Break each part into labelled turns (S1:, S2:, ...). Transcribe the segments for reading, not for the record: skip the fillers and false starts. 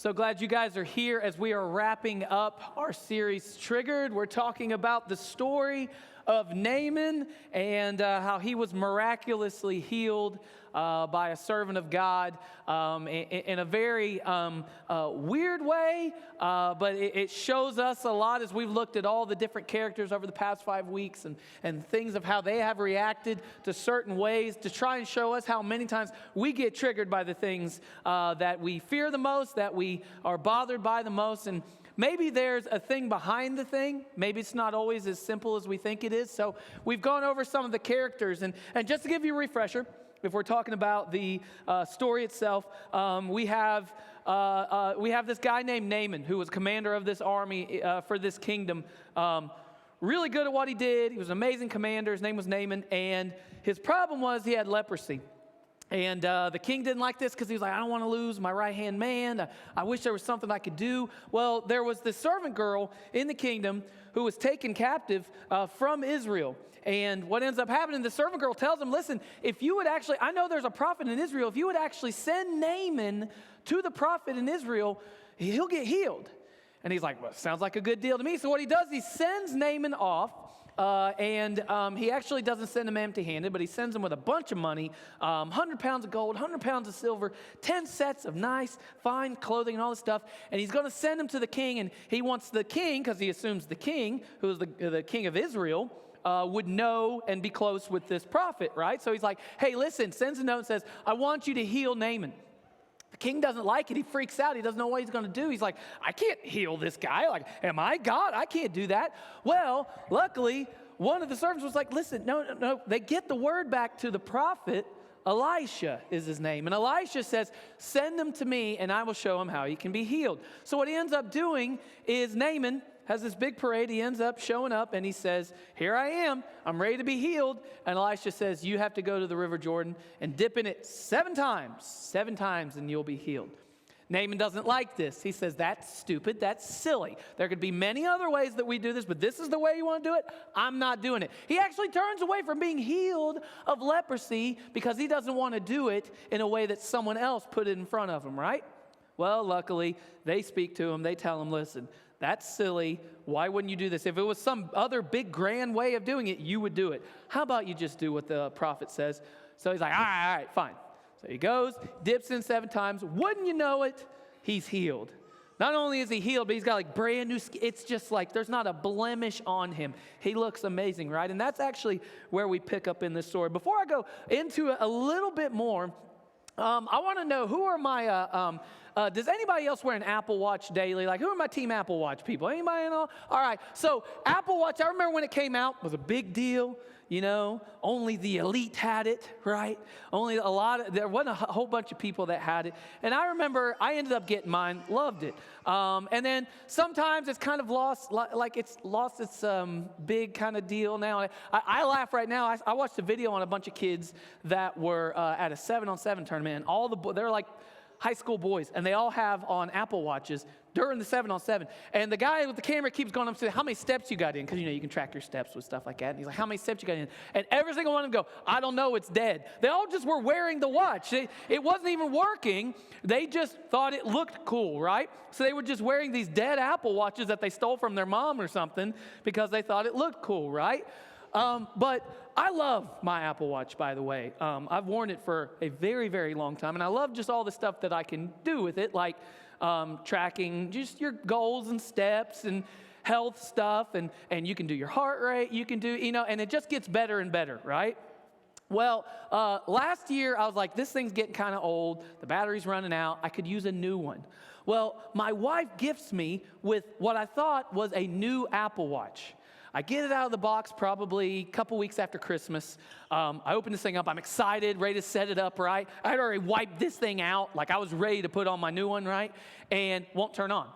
S1: So glad you guys are here as we are wrapping up our series, Triggered. We're talking about the story of Naaman and how he was miraculously healed by a servant of God in a very weird way, but it shows us a lot as we've looked at all the different characters over the past 5 weeks and things of how they have reacted to certain ways to try and show us how many times we get triggered by the things that we fear the most, that we are bothered by the most. And maybe there's a thing behind the thing. Maybe it's not always as simple as we think it is. So we've gone over some of the characters. And just to give you a refresher, if we're talking about the story itself, we have this guy named Naaman, who was commander of this army for this kingdom. Really good at what he did. He was an amazing commander. His name was Naaman. And his problem was he had leprosy. And the king didn't like this because he was like, I don't want to lose my right-hand man. I wish there was something I could do. Well, there was this servant girl in the kingdom who was taken captive from Israel. And what ends up happening, the servant girl tells him, listen, if you would actually, I know there's a prophet in Israel. If you would actually send Naaman to the prophet in Israel, he'll get healed. And he's like, well, sounds like a good deal to me. So what he does, he sends Naaman off. And he actually doesn't send him empty-handed, but he sends him with a bunch of money, 100 pounds of gold, 100 pounds of silver, 10 sets of nice, fine clothing and all this stuff. And he's going to send him to the king, and he wants the king, because he assumes the king, who is the king of Israel, would know and be close with this prophet, right? So he's like, hey, listen, sends a note and says, I want you to heal Naaman. The king doesn't like it. He freaks out. He doesn't know what he's going to do. He's like, I can't heal this guy. Like, am I God? I can't do that. Well, luckily, one of the servants was like, listen, no. They get the word back to the prophet. Elisha is his name. And Elisha says, send him to me, and I will show him how he can be healed. So what he ends up doing is Naaman has this big parade. He ends up showing up, and he says, here I am. I'm ready to be healed. And Elisha says, you have to go to the river Jordan and dip in it 7 times, and you'll be healed. Naaman doesn't like this. He says, that's stupid. That's silly. There could be many other ways that we do this, but this is the way you want to do it? I'm not doing it. He actually turns away from being healed of leprosy because he doesn't want to do it in a way that someone else put it in front of him, right? Well, luckily, they speak to him. They tell him, listen, that's silly. Why wouldn't you do this? If it was some other big grand way of doing it, you would do it. How about you just do what the prophet says? So he's like, all right, fine. So he goes, dips in 7 times. Wouldn't you know it? He's healed. Not only is he healed, but he's got like brand new skin. It's just like there's not a blemish on him. He looks amazing, right? And that's actually where we pick up in this story. Before I go into it a little bit more, I want to know, who are my, does anybody else wear an Apple Watch daily? Like, who are my team Apple Watch people? Anybody know? All right, so Apple Watch, I remember when it came out, it was a big deal. You know, only the elite had it, right? Only there wasn't a whole bunch of people that had it. And I remember I ended up getting mine, loved it. And then sometimes it's kind of lost, like it's lost its big kind of deal now. I laugh right now. I watched a video on a bunch of kids that were at a 7-on-7 tournament. And they're like high school boys, and they all have on Apple Watches during the 7-on-7. And the guy with the camera keeps going up to how many steps you got in, because, you can track your steps with stuff like that. And he's like, how many steps you got in? And every single one of them go, I don't know, it's dead. They all just were wearing the watch. It wasn't even working. They just thought it looked cool, right? So they were just wearing these dead Apple Watches that they stole from their mom or something because they thought it looked cool, right? But I love my Apple Watch, by the way. I've worn it for a very, very long time, and I love just all the stuff that I can do with it, like tracking just your goals and steps and health stuff, and you can do your heart rate, you can do, and it just gets better and better, right? Well, last year I was like, this thing's getting kind of old, the battery's running out, I could use a new one. Well, my wife gifts me with what I thought was a new Apple Watch. I get it out of the box probably a couple weeks after Christmas. I open this thing up. I'm excited, ready to set it up, right? I had already wiped this thing out. Like I was ready to put on my new one, right? And won't turn on.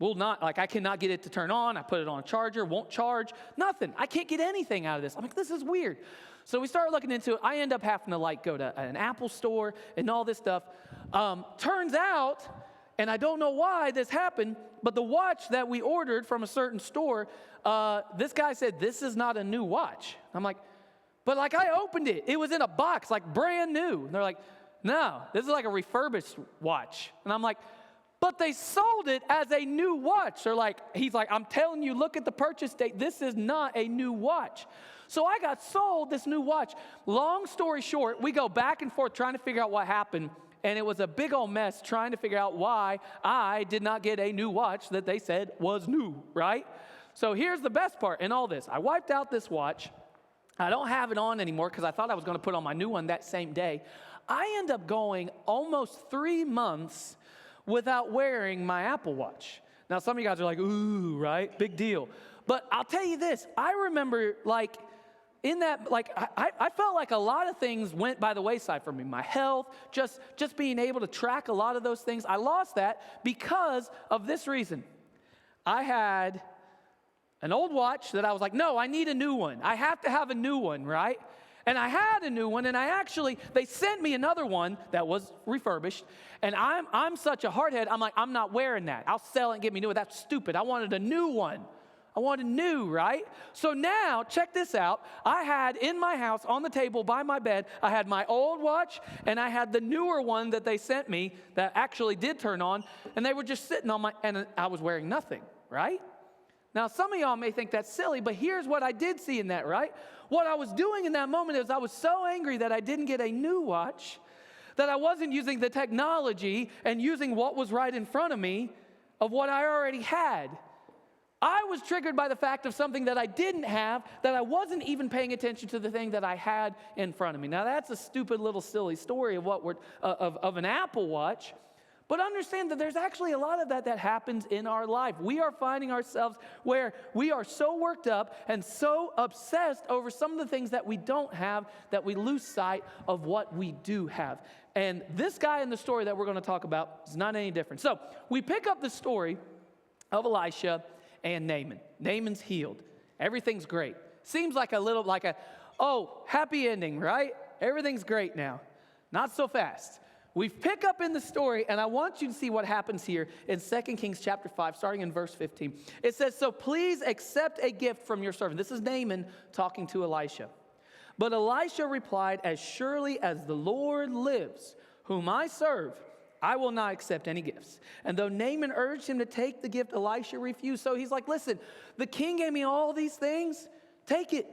S1: I cannot get it to turn on. I put it on a charger, won't charge, nothing. I can't get anything out of this. I'm like, this is weird. So we started looking into it. I end up having to go to an Apple store and all this stuff. Turns out, and I don't know why this happened, but the watch that we ordered from a certain store, this guy said, this is not a new watch. I'm like, but I opened it. It was in a box, brand new. And they're like, no, this is like a refurbished watch. And I'm like, but they sold it as a new watch. He's like, I'm telling you, look at the purchase date. This is not a new watch. So I got sold this new watch. Long story short, we go back and forth trying to figure out what happened. And it was a big old mess trying to figure out why I did not get a new watch that they said was new, right? So here's the best part in all this. I wiped out this watch. I don't have it on anymore because I thought I was going to put on my new one that same day. I end up going almost 3 months without wearing my Apple Watch. Now, some of you guys are like, ooh, right? Big deal. But I'll tell you this. I remember, I felt like a lot of things went by the wayside for me. My health, just being able to track a lot of those things. I lost that because of this reason. I had an old watch that I was like, no, I need a new one. I have to have a new one, right? And I had a new one, and they sent me another one that was refurbished, and I'm such a hardhead, I'm like, I'm not wearing that. I'll sell it and get me a new one. That's stupid. I wanted a new one. I wanted new, right? So now, check this out. I had in my house, on the table by my bed, I had my old watch, and I had the newer one that they sent me that actually did turn on, and they were just sitting on and I was wearing nothing, right? Now, some of y'all may think that's silly, but here's what I did see in that, right? What I was doing in that moment is I was so angry that I didn't get a new watch, that I wasn't using the technology and using what was right in front of me of what I already had. I was triggered by the fact of something that I didn't have, that I wasn't even paying attention to the thing that I had in front of me. Now, that's a stupid little silly story of of an Apple Watch. But understand that there's actually a lot of that happens in our life. We are finding ourselves where we are so worked up and so obsessed over some of the things that we don't have that we lose sight of what we do have. And this guy in the story that we're going to talk about is not any different. So we pick up the story of Elisha and Naaman. Naaman's healed. Everything's great. Seems like happy ending, right? Everything's great now. Not so fast. We pick up in the story, and I want you to see what happens here in 2 Kings chapter 5, starting in verse 15. It says, so please accept a gift from your servant. This is Naaman talking to Elisha. But Elisha replied, as surely as the Lord lives, whom I serve, I will not accept any gifts. And though Naaman urged him to take the gift, Elisha refused. So he's like, listen, the king gave me all these things. Take it.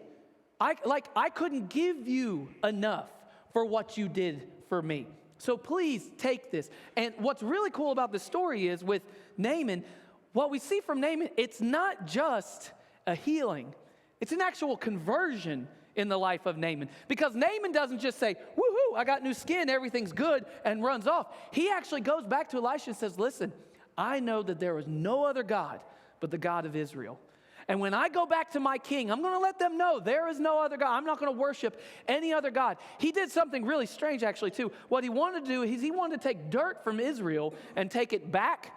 S1: I couldn't give you enough for what you did for me. So please take this. And what's really cool about this story is with Naaman, what we see from Naaman, it's not just a healing. It's an actual conversion in the life of Naaman. Because Naaman doesn't just say, woohoo, I got new skin, everything's good, and runs off. He actually goes back to Elisha and says, listen, I know that there is no other God but the God of Israel. And when I go back to my king, I'm going to let them know there is no other God. I'm not going to worship any other God. He did something really strange, actually, too. What he wanted to do is he wanted to take dirt from Israel and take it back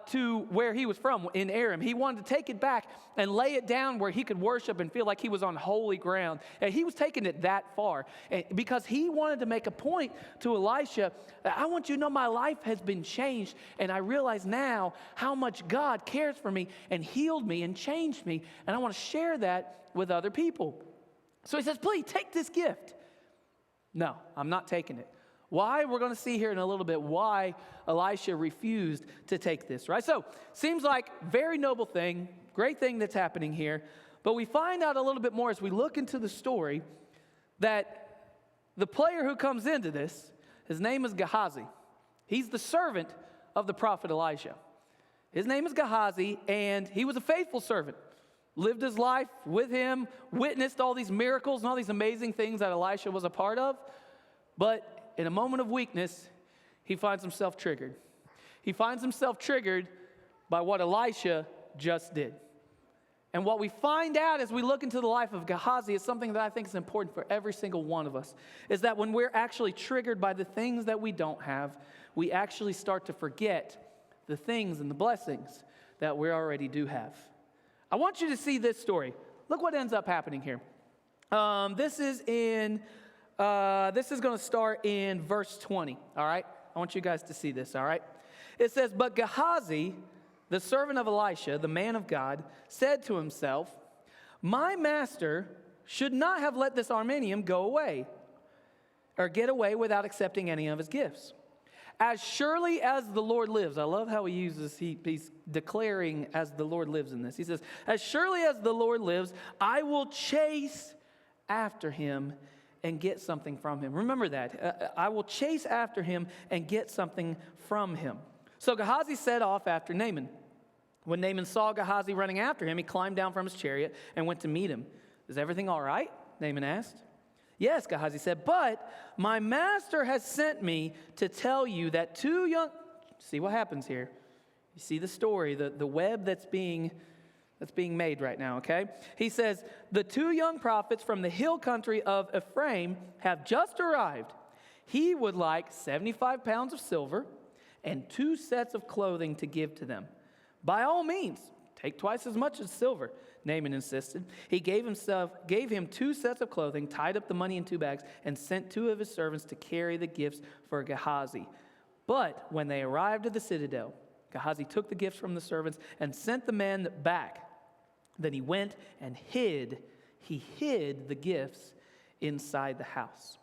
S1: to where he was from, in Aram. He wanted to take it back and lay it down where he could worship and feel like he was on holy ground. And he was taking it that far because he wanted to make a point to Elisha. I want you to know my life has been changed, and I realize now how much God cares for me and healed me and changed me, and I want to share that with other people. So he says, please take this gift. No, I'm not taking it. Why? We're going to see here in a little bit why Elisha refused to take this, right? So, seems like very noble thing, great thing that's happening here. But we find out a little bit more as we look into the story that the player who comes into this, his name is Gehazi. He's the servant of the prophet Elisha. His name is Gehazi, and he was a faithful servant. Lived his life with him, witnessed all these miracles and all these amazing things that Elisha was a part of. But in a moment of weakness, he finds himself triggered. He finds himself triggered by what Elisha just did. And what we find out as we look into the life of Gehazi is something that I think is important for every single one of us, is that when we're actually triggered by the things that we don't have, we actually start to forget the things and the blessings that we already do have. I want you to see this story. Look what ends up happening here. This is going to start in verse 20, all right? I want you guys to see this, all right? It says, but Gehazi, the servant of Elisha, the man of God, said to himself, my master should not have let this Aramean go away or get away without accepting any of his gifts. As surely as the Lord lives. I love how he uses, he's declaring as the Lord lives in this. He says, as surely as the Lord lives, I will chase after him and get something from him. Remember that. I will chase after him and get something from him. So Gehazi set off after Naaman. When Naaman saw Gehazi running after him, he climbed down from his chariot and went to meet him. Is everything all right? Naaman asked. Yes, Gehazi said, but my master has sent me to tell you that two young... See what happens here. You see the story, the web that's being made right now, okay? He says, the two young prophets from the hill country of Ephraim have just arrived. He would like 75 pounds of silver and 2 sets of clothing to give to them. By all means, take twice as much as silver, Naaman insisted. He gave him 2 sets of clothing, tied up the money in 2 bags, and sent 2 of his servants to carry the gifts for Gehazi. But when they arrived at the citadel, Gehazi took the gifts from the servants and sent the men back. Then he went and hid the gifts inside the house.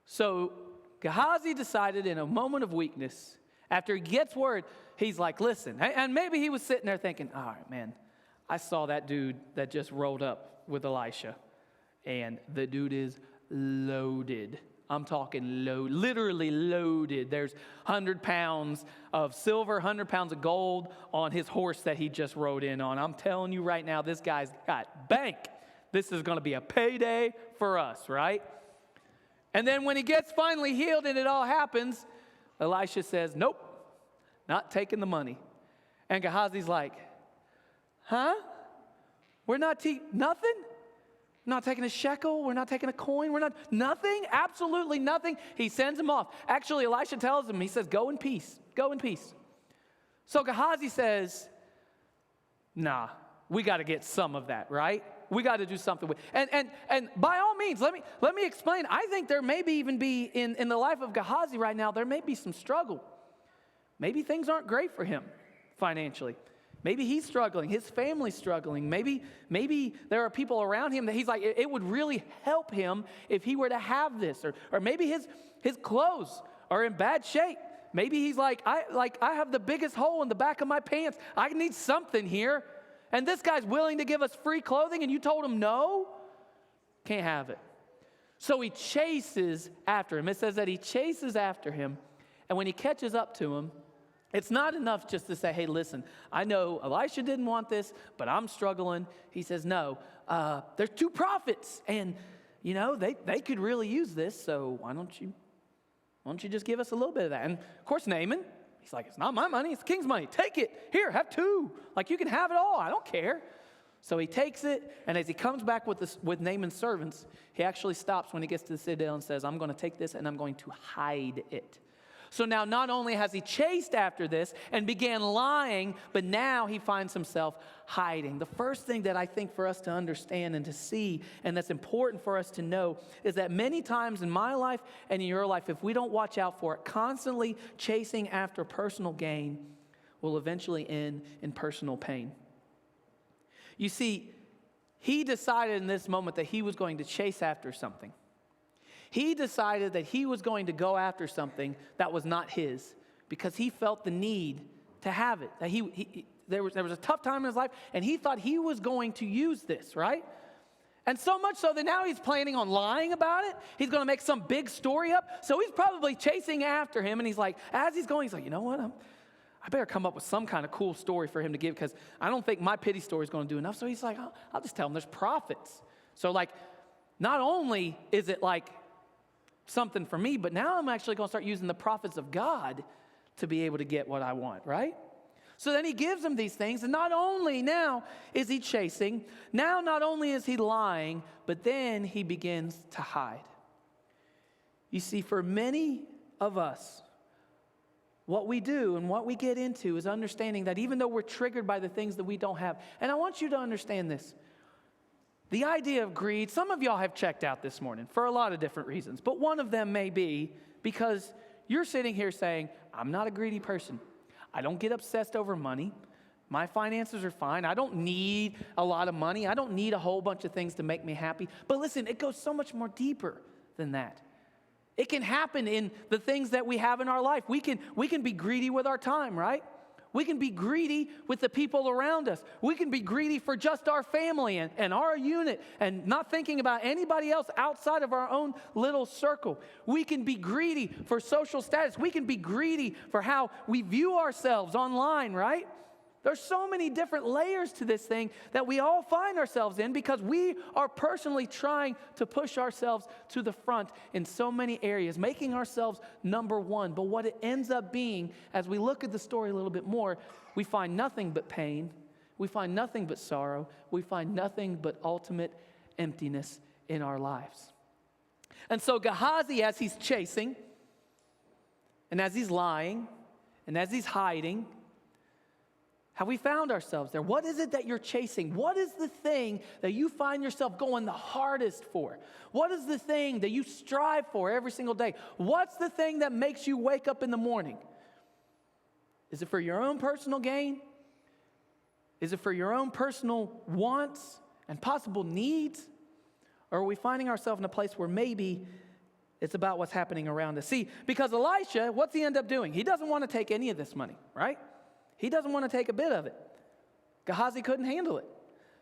S1: So Gehazi decided in a moment of weakness, after he gets word, he's like, listen, and maybe he was sitting there thinking, all right, man, I saw that dude that just rolled up with Elisha, and the dude is loaded. I'm talking literally loaded. There's 100 pounds of silver, 100 pounds of gold on his horse that he just rode in on. I'm telling you right now, this guy's got bank. This is going to be a payday for us, right? And then when he gets finally healed and it all happens, Elisha says, nope, not taking the money. And Gehazi's like, huh? We're not nothing? We're not taking a shekel. We're not taking a coin. We're not, nothing, absolutely nothing. He sends him off. Actually, Elisha tells him, he says, go in peace. Go in peace. So Gehazi says, nah, we got to get some of that, right? We got to do something with it. And by all means, let me explain. I think there may be even be in the life of Gehazi right now, there may be some struggle. Maybe things aren't great for him financially. Maybe he's struggling, his family's struggling. Maybe there are people around him that he's like, it would really help him if he were to have this. Or maybe his clothes are in bad shape. Maybe he's like, I have the biggest hole in the back of my pants. I need something here. And this guy's willing to give us free clothing, and you told him no? Can't have it. So he chases after him. It says that he chases after him, and when he catches up to him, it's not enough just to say, hey, listen, I know Elisha didn't want this, but I'm struggling. He says, no, there's 2 prophets, and, you know, they could really use this, so why don't you just give us a little bit of that? And, of course, Naaman, he's like, it's not my money, it's the king's money. Take it. Here, have 2. Like, you can have it all. I don't care. So he takes it, and as he comes back with Naaman's servants, he actually stops when he gets to the citadel and says, I'm going to take this, and I'm going to hide it. So now not only has he chased after this and began lying, but now he finds himself hiding. The first thing that I think for us to understand and to see, and that's important for us to know, is that many times in my life and in your life, if we don't watch out for it, constantly chasing after personal gain will eventually end in personal pain. You see, he decided in this moment that he was going to chase after something. He decided that he was going to go after something that was not his because he felt the need to have it. That there was a tough time in his life, and he thought he was going to use this, right? And so much so that now he's planning on lying about it. He's going to make some big story up. So he's probably chasing after him, and he's like, as he's going, he's like, you know what? I better come up with some kind of cool story for him to give because I don't think my pity story is going to do enough. So he's like, I'll just tell him there's prophets. So like, not only is it like something for me, but now I'm actually going to start using the prophets of God to be able to get what I want, right? So then he gives him these things, and not only now is he chasing, now not only is he lying, but then he begins to hide. You see, for many of us, what we do and what we get into is understanding that even though we're triggered by the things that we don't have, and I want you to understand this, the idea of greed, some of y'all have checked out this morning for a lot of different reasons, but one of them may be because you're sitting here saying, I'm not a greedy person. I don't get obsessed over money. My finances are fine. I don't need a lot of money. I don't need a whole bunch of things to make me happy. But listen, it goes so much more deeper than that. It can happen in the things that we have in our life. We can be greedy with our time, right? We can be greedy with the people around us. We can be greedy for just our family and our unit and not thinking about anybody else outside of our own little circle. We can be greedy for social status. We can be greedy for how we view ourselves online, right? There's so many different layers to this thing that we all find ourselves in because we are personally trying to push ourselves to the front in so many areas, making ourselves number one. But what it ends up being, as we look at the story a little bit more, we find nothing but pain. We find nothing but sorrow. We find nothing but ultimate emptiness in our lives. And so Gehazi, as he's chasing, and as he's lying, and as he's hiding, have we found ourselves there? What is it that you're chasing? What is the thing that you find yourself going the hardest for? What is the thing that you strive for every single day? What's the thing that makes you wake up in the morning? Is it for your own personal gain? Is it for your own personal wants and possible needs? Or are we finding ourselves in a place where maybe it's about what's happening around us? See, because Elisha, what's he end up doing? He doesn't want to take any of this money, right? He doesn't want to take a bit of it. Gehazi couldn't handle it.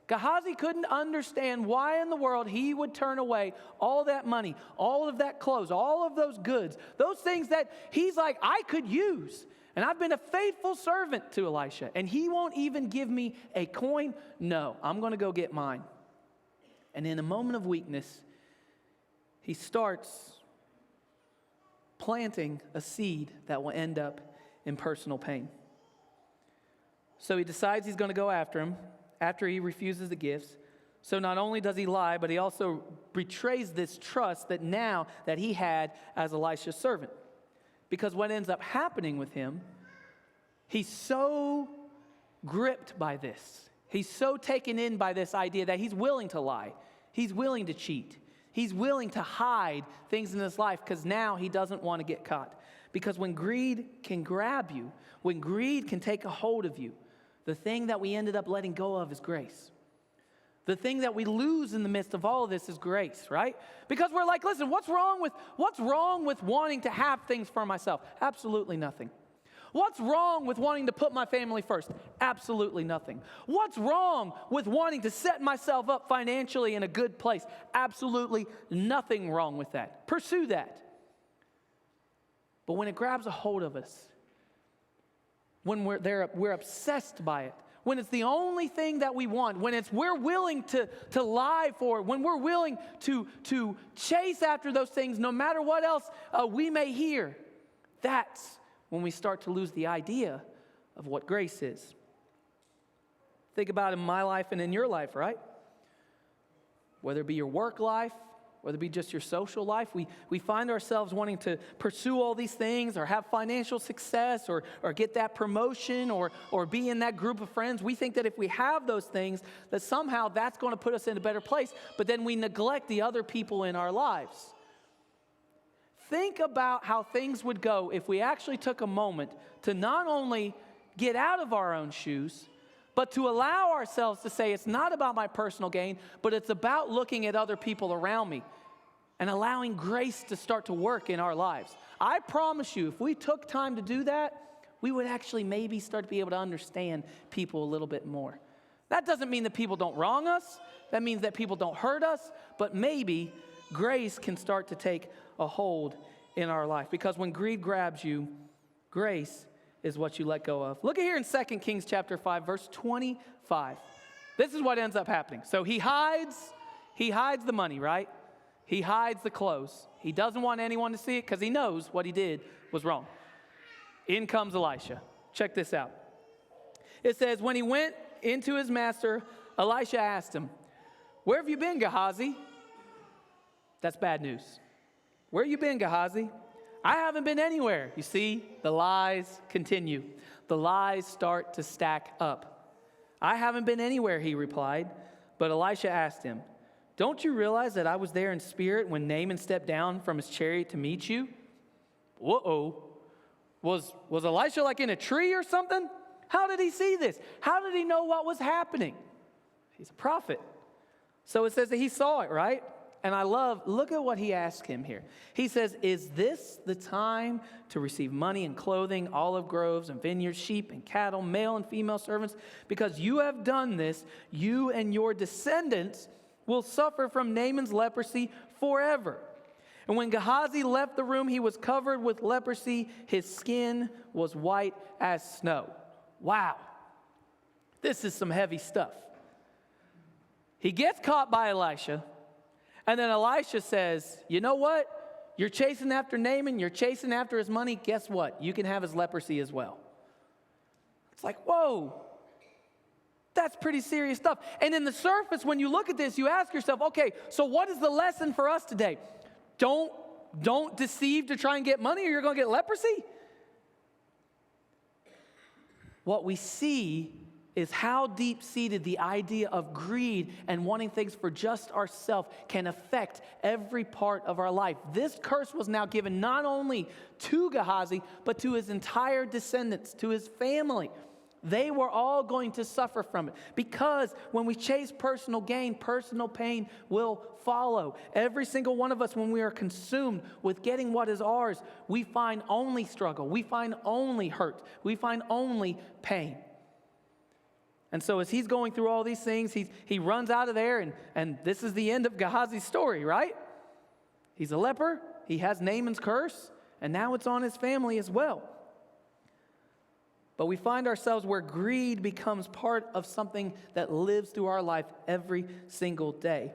S1: Gehazi couldn't understand why in the world he would turn away all that money, all of that clothes, all of those goods, those things that he's like, I could use. And I've been a faithful servant to Elisha, and he won't even give me a coin. No, I'm going to go get mine. And in a moment of weakness, he starts planting a seed that will end up in personal pain. So he decides he's going to go after him after he refuses the gifts. So not only does he lie, but he also betrays this trust that now that he had as Elisha's servant. Because what ends up happening with him, he's so gripped by this. He's so taken in by this idea that he's willing to lie. He's willing to cheat. He's willing to hide things in his life because now he doesn't want to get caught. Because when greed can grab you, when greed can take a hold of you, the thing that we ended up letting go of is grace. The thing that we lose in the midst of all of this is grace, right? Because we're like, listen, what's wrong with wanting to have things for myself? Absolutely nothing. What's wrong with wanting to put my family first? Absolutely nothing. What's wrong with wanting to set myself up financially in a good place? Absolutely nothing wrong with that. Pursue that. But when it grabs a hold of us, when we're obsessed by it, when it's the only thing that we want, when we're willing to lie for it, when we're willing to chase after those things no matter what else we may hear, that's when we start to lose the idea of what grace is. Think about in my life and in your life, right? Whether it be your work life, whether it be just your social life, we find ourselves wanting to pursue all these things or have financial success or get that promotion or be in that group of friends. We think that if we have those things, that somehow that's going to put us in a better place, but then we neglect the other people in our lives. Think about how things would go if we actually took a moment to not only get out of our own shoes, but to allow ourselves to say it's not about my personal gain, but it's about looking at other people around me and allowing grace to start to work in our lives. I promise you, if we took time to do that, we would actually maybe start to be able to understand people a little bit more. That doesn't mean that people don't wrong us. That means that people don't hurt us, but maybe grace can start to take a hold in our life. Because when greed grabs you, grace is what you let go of. Look at here in 2 Kings chapter 5, verse 25. This is what ends up happening. So he hides the money, right? He hides the clothes. He doesn't want anyone to see it because he knows what he did was wrong. In comes Elisha. Check this out. It says, when he went into his master, Elisha asked him, "Where have you been, Gehazi?" That's bad news. "Where have you been, Gehazi?" "I haven't been anywhere." You see, the lies continue. The lies start to stack up. "I haven't been anywhere," he replied. But Elisha asked him, "Don't you realize that I was there in spirit when Naaman stepped down from his chariot to meet you?" Uh-oh. Was Elisha like in a tree or something? How did he see this? How did he know what was happening? He's a prophet. So it says that he saw it, right? And look at what he asked him here. He says, is this the time to receive money and clothing, olive groves and vineyards, sheep and cattle, male and female servants? Because you have done this, you and your descendants will suffer from Naaman's leprosy forever. And when Gehazi left the room, he was covered with leprosy. His skin was white as snow. Wow. This is some heavy stuff. He gets caught by Elisha. And then Elisha says, you know what? You're chasing after Naaman. You're chasing after his money. Guess what? You can have his leprosy as well. It's like, whoa. That's pretty serious stuff. And in the surface, when you look at this, you ask yourself, okay, so what is the lesson for us today? Don't deceive to try and get money or you're going to get leprosy. What we see is how deep-seated the idea of greed and wanting things for just ourselves can affect every part of our life. This curse was now given not only to Gehazi, but to his entire descendants, to his family. They were all going to suffer from it because when we chase personal gain, personal pain will follow. Every single one of us, when we are consumed with getting what is ours, we find only struggle. We find only hurt. We find only pain. And so as he's going through all these things, he runs out of there, and this is the end of Gehazi's story, right? He's a leper. He has Naaman's curse, and now it's on his family as well. But we find ourselves where greed becomes part of something that lives through our life every single day.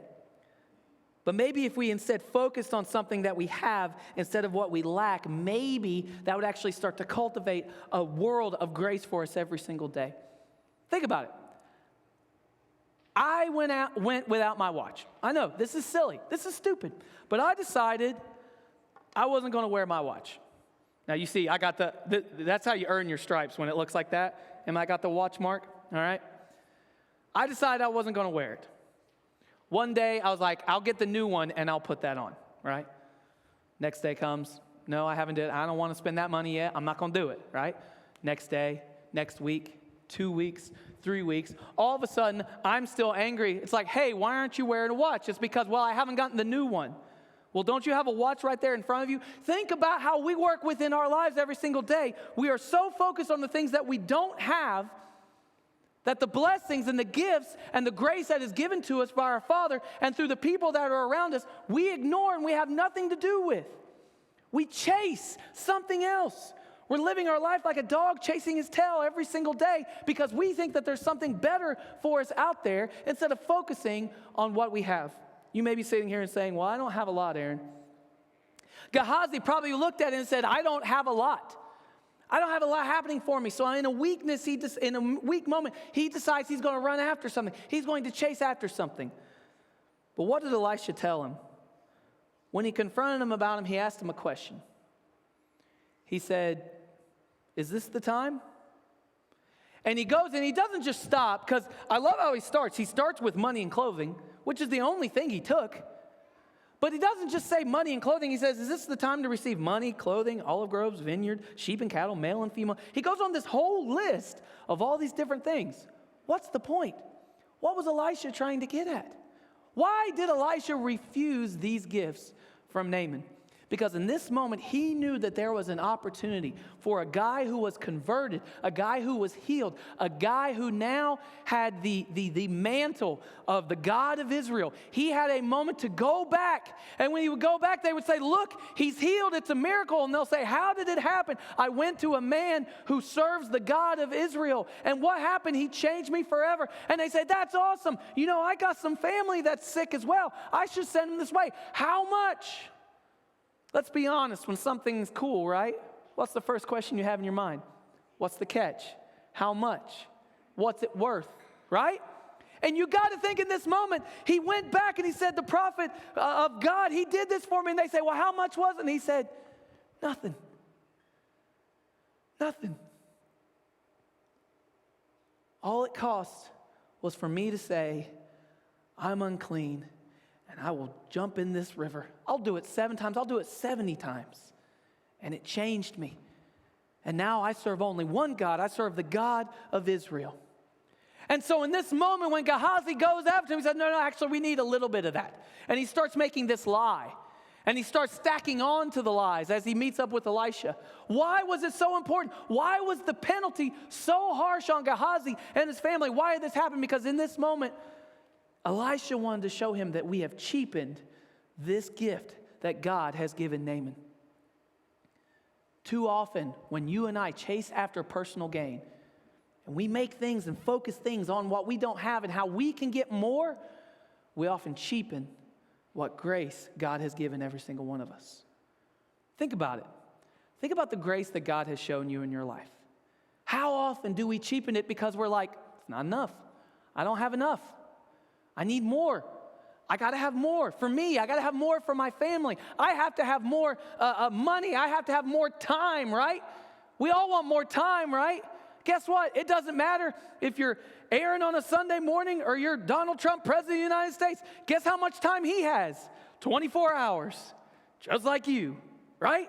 S1: But maybe if we instead focused on something that we have instead of what we lack, maybe that would actually start to cultivate a world of grace for us every single day. Think about it. I went without my watch. I know, this is silly. This is stupid. But I decided I wasn't going to wear my watch. Now, you see, I got that's how you earn your stripes when it looks like that. And I got the watch mark, all right? I decided I wasn't going to wear it. One day, I was like, I'll get the new one, and I'll put that on, right? Next day comes, no, I haven't did it. I don't want to spend that money yet. I'm not going to do it, right? Next day, next week, 2 weeks, 3 weeks. All of a sudden, I'm still angry. It's like, hey, why aren't you wearing a watch? It's because, well, I haven't gotten the new one. Well, don't you have a watch right there in front of you? Think about how we work within our lives every single day. We are so focused on the things that we don't have that the blessings and the gifts and the grace that is given to us by our Father and through the people that are around us, we ignore and we have nothing to do with. We chase something else. We're living our life like a dog chasing his tail every single day because we think that there's something better for us out there instead of focusing on what we have. You may be sitting here and saying, well, I don't have a lot, Aaron. Gehazi probably looked at it and said, I don't have a lot. I don't have a lot happening for me. So in a weak moment, he decides he's going to run after something. He's going to chase after something. But what did Elisha tell him? When he confronted him about him, he asked him a question. He said, is this the time? And he goes and he doesn't just stop, because I love how he starts. He starts with money and clothing, which is the only thing he took. But he doesn't just say money and clothing. He says, is this the time to receive money, clothing, olive groves, vineyard, sheep and cattle, male and female? He goes on this whole list of all these different things. What's the point? What was Elisha trying to get at? Why did Elisha refuse these gifts from Naaman? Because in this moment, he knew that there was an opportunity for a guy who was converted, a guy who was healed, a guy who now had the mantle of the God of Israel. He had a moment to go back. And when he would go back, they would say, look, he's healed. It's a miracle. And they'll say, how did it happen? I went to a man who serves the God of Israel. And what happened? He changed me forever. And they say, that's awesome. You know, I got some family that's sick as well. I should send them this way. How much? Let's be honest, when something's cool, right? What's the first question you have in your mind? What's the catch? How much? What's it worth, right? And you got to think in this moment, he went back and he said, the prophet of God, he did this for me. And they say, well, how much was it? And he said, nothing. Nothing. All it cost was for me to say, I'm unclean. And I will jump in this river. I'll do it 7 times. I'll do it 70 times. And it changed me. And now I serve only one God. I serve the God of Israel. And so in this moment when Gehazi goes after him, he said, no, actually we need a little bit of that. And he starts making this lie. And he starts stacking on to the lies as he meets up with Elisha. Why was it so important? Why was the penalty so harsh on Gehazi and his family? Why did this happen? Because in this moment, Elisha wanted to show him that we have cheapened this gift that God has given Naaman. Too often, when you and I chase after personal gain, and we make things and focus things on what we don't have and how we can get more, we often cheapen what grace God has given every single one of us. Think about it. Think about the grace that God has shown you in your life. How often do we cheapen it because we're like, it's not enough. I don't have enough. I need more. I got to have more for me. I got to have more for my family. I have to have more money. I have to have more time, right? We all want more time, right? Guess what? It doesn't matter if you're Aaron on a Sunday morning or you're Donald Trump, President of the United States. Guess how much time he has? 24 hours, just like you, right?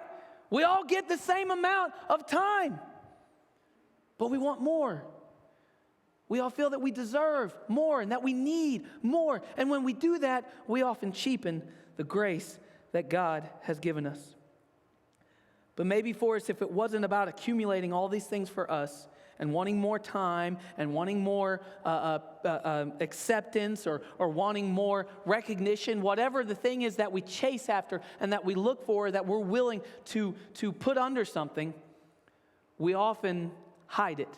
S1: We all get the same amount of time, but we want more. We all feel that we deserve more and that we need more. And when we do that, we often cheapen the grace that God has given us. But maybe for us, if it wasn't about accumulating all these things for us and wanting more time and wanting more acceptance or wanting more recognition, whatever the thing is that we chase after and that we look for, that we're willing to put under something, we often hide it,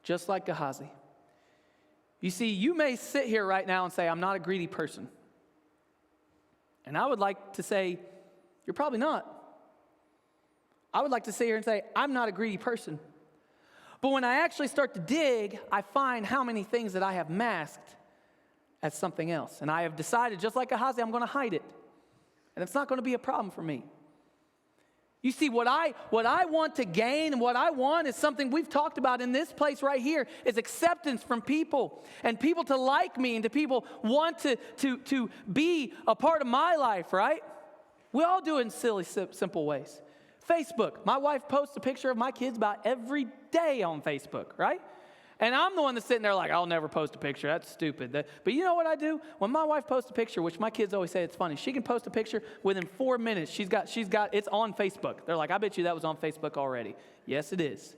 S1: just like Gehazi. You see, you may sit here right now and say, I'm not a greedy person. And I would like to say, you're probably not. I would like to sit here and say, I'm not a greedy person. But when I actually start to dig, I find how many things that I have masked as something else. And I have decided, just like Gehazi, I'm going to hide it. And it's not going to be a problem for me. You see, what I want to gain and what I want is something we've talked about in this place right here, is acceptance from people and people to like me and to people want to be a part of my life, right? We all do it in silly, simple ways. Facebook. My wife posts a picture of my kids about every day on Facebook, right? And I'm the one that's sitting there like, I'll never post a picture. That's stupid. But you know what I do? When my wife posts a picture, which my kids always say it's funny, she can post a picture within 4 minutes. She's got it's on Facebook. They're like, I bet you that was on Facebook already. Yes, it is.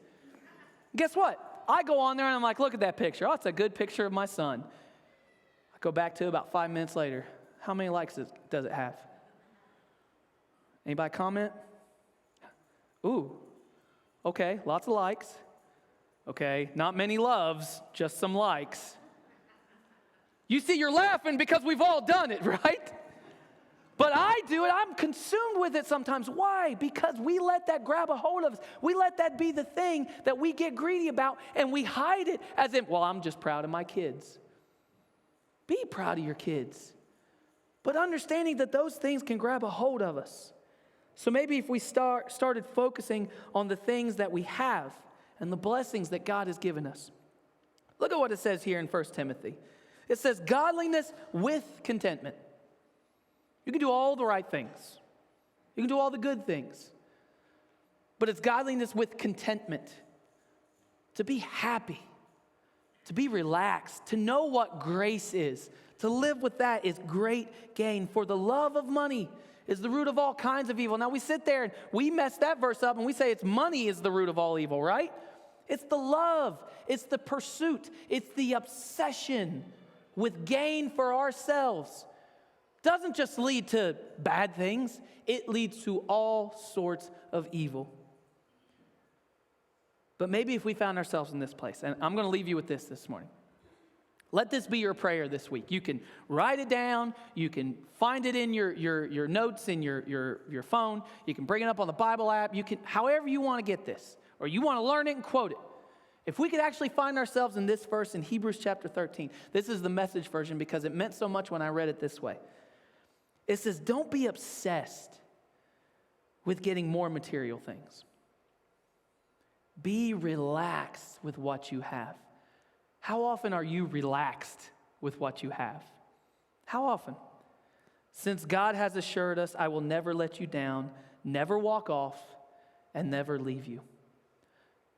S1: Guess what? I go on there and I'm like, look at that picture. Oh, it's a good picture of my son. I go back to about 5 minutes later. How many likes does it have? Anybody comment? Ooh, okay, lots of likes. Okay, not many loves, just some likes. You see, you're laughing because we've all done it, right? But I do it. I'm consumed with it sometimes. Why? Because we let that grab a hold of us. We let that be the thing that we get greedy about, and we hide it as if, well, I'm just proud of my kids. Be proud of your kids. But understanding that those things can grab a hold of us. So maybe if we started focusing on the things that we have and the blessings that God has given us. Look at what it says here in 1 Timothy. It says, godliness with contentment. You can do all the right things. You can do all the good things. But it's godliness with contentment. To be happy. To be relaxed. To know what grace is. To live with that is great gain. For the love of money is the root of all kinds of evil. Now we sit there and we mess that verse up and we say it's money is the root of all evil, right? It's the love, it's the pursuit, it's the obsession with gain for ourselves. Doesn't just lead to bad things, it leads to all sorts of evil. But maybe if we found ourselves in this place, and I'm going to leave you with this morning. Let this be your prayer this week. You can write it down. You can find it in your notes in your phone. You can bring it up on the Bible app. You can, however you want to get this, or you want to learn it and quote it. If we could actually find ourselves in this verse in Hebrews chapter 13, this is the Message version because it meant so much when I read it this way. It says, don't be obsessed with getting more material things. Be relaxed with what you have. How often are you relaxed with what you have? How often? Since God has assured us, I will never let you down, never walk off, and never leave you.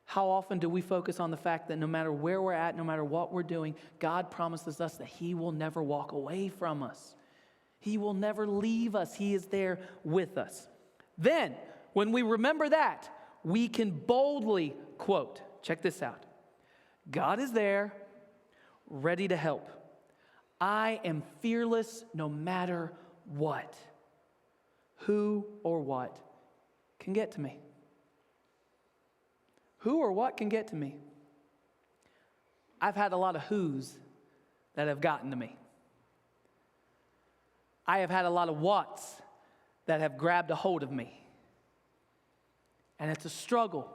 S1: How often do we focus on the fact that no matter where we're at, no matter what we're doing, God promises us that He will never walk away from us. He will never leave us. He is there with us. Then, when we remember that, we can boldly quote, check this out. God is there, ready to help. I am fearless no matter what. Who or what can get to me? Who or what can get to me? I've had a lot of who's that have gotten to me. I have had a lot of whats that have grabbed a hold of me. And it's a struggle.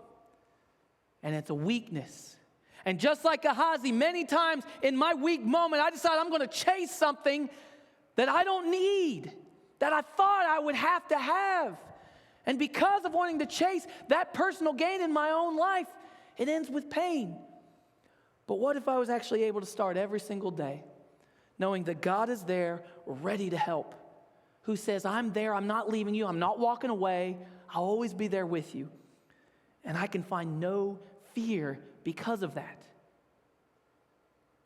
S1: And it's a weakness. And just like Gehazi, many times in my weak moment, I decide I'm going to chase something that I don't need, that I thought I would have to have. And because of wanting to chase that personal gain in my own life, it ends with pain. But what if I was actually able to start every single day knowing that God is there, ready to help, who says, I'm there, I'm not leaving you, I'm not walking away, I'll always be there with you. And I can find no fear because of that.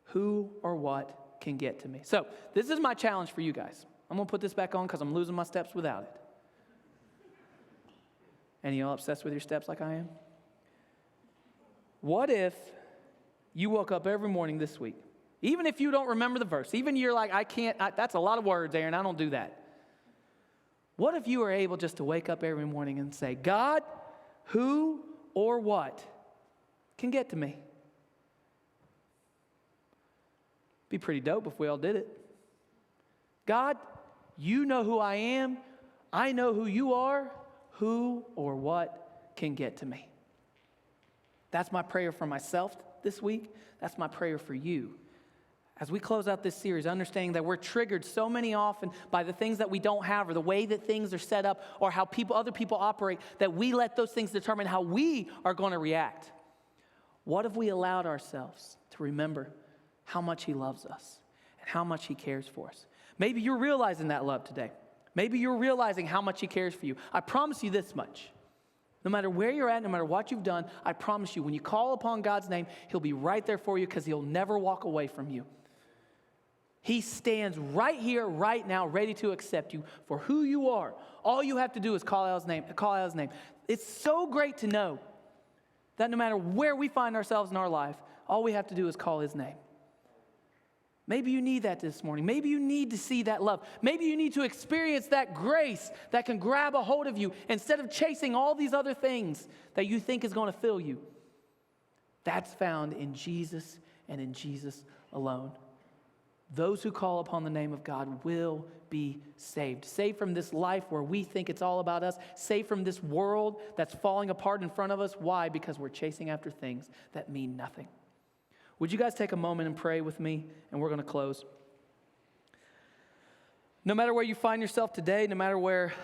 S1: Who or what can get to me? So this is my challenge for you guys. I'm going to put this back on because I'm losing my steps without it. Any of y'all obsessed with your steps like I am? What if you woke up every morning this week, even if you don't remember the verse, even you're like, that's a lot of words, Aaron, I don't do that. What if you were able just to wake up every morning and say, God, who or what can get to me? Be pretty dope if we all did it. God, you know who I am. I know who you are. Who or what can get to me? That's my prayer for myself this week. That's my prayer for you. As we close out this series, understanding that we're triggered so many often by the things that we don't have or the way that things are set up or how other people operate, that we let those things determine how we are going to react. What if we allowed ourselves to remember how much He loves us and how much He cares for us? Maybe you're realizing that love today. Maybe you're realizing how much He cares for you. I promise you this much. No matter where you're at, no matter what you've done, I promise you, when you call upon God's name, He'll be right there for you because He'll never walk away from you. He stands right here, right now, ready to accept you for who you are. All you have to do is call out His name. It's so great to know that no matter where we find ourselves in our life, all we have to do is call His name. Maybe you need that this morning. Maybe you need to see that love. Maybe you need to experience that grace that can grab a hold of you instead of chasing all these other things that you think is going to fill you. That's found in Jesus and in Jesus alone. Those who call upon the name of God will be saved. Saved from this life where we think it's all about us. Saved from this world that's falling apart in front of us. Why? Because we're chasing after things that mean nothing. Would you guys take a moment and pray with me? And we're going to close. No matter where you find yourself today, no matter where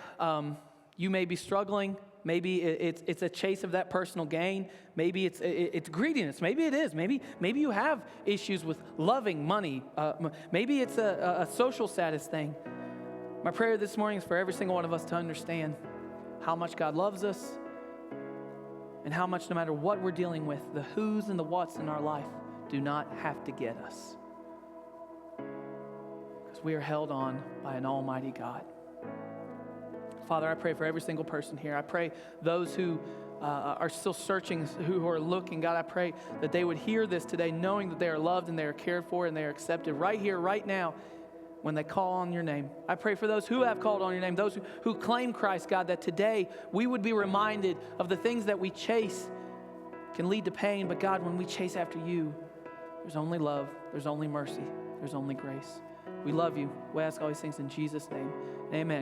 S1: you may be struggling, maybe it's a chase of that personal gain. Maybe it's greediness. Maybe it is. Maybe you have issues with loving money. Maybe it's a social status thing. My prayer this morning is for every single one of us to understand how much God loves us and how much, no matter what we're dealing with, the who's and the what's in our life do not have to get us. Because we are held on by an almighty God. Father, I pray for every single person here. I pray those who are still searching, who are looking, God, I pray that they would hear this today, knowing that they are loved and they are cared for and they are accepted right here, right now, when they call on your name. I pray for those who have called on your name, those who claim Christ, God, that today we would be reminded of the things that we chase can lead to pain, but God, when we chase after you, there's only love, there's only mercy, there's only grace. We love you. We ask all these things in Jesus' name. Amen.